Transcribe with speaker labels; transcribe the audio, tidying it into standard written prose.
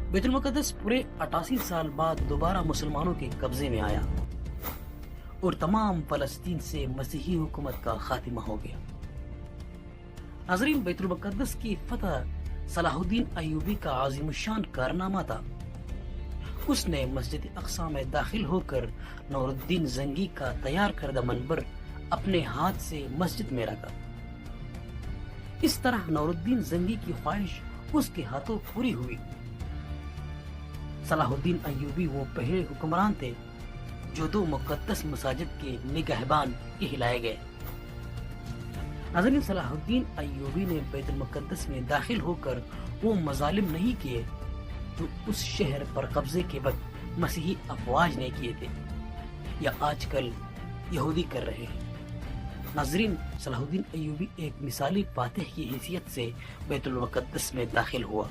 Speaker 1: बैतुल मुक़द्दस पूरे 88 साल बाद दोबारा मुसलमानों के कब्जे में आया और तमाम फ़लस्तीन से मसीही हुकूमत का खात्मा हो गया। नाज़रीन, बैतुल मुक़द्दस की फतह सलाहुद्दीन अय्यूबी का आज़िमुश्शान कारनामा था। उसने मस्जिद अक़सा में दाखिल होकर नूरुद्दीन ज़ंगी का तैयार करदा मनबर अपने हाथ से मस्जिद में रखा। इस तरह नूरुद्दीन ज़ंगी की ख्वाहिश उसके हाथों पूरी हुई। सलाहुद्दीन अय्यूबी वो पहले हुक्मरान थे जो दो मुक़द्दस मसाजिद के निगहबान कहलाए गए। नाज़रीन, सलाहुद्दीन अय्यूबी ने बैतुल मुक़द्दस में दाखिल होकर वो मजालिम नहीं किए जो उस शहर पर कब्जे के वक्त मसीही अफवाज ने किए थे या आजकल यहूदी कर रहे हैं। नाज़रीन, सलाहुद्दीन अय्यूबी एक मिसाली फातिह की हैसियत से बैतुल मुक़द्दस में दाखिल हुआ।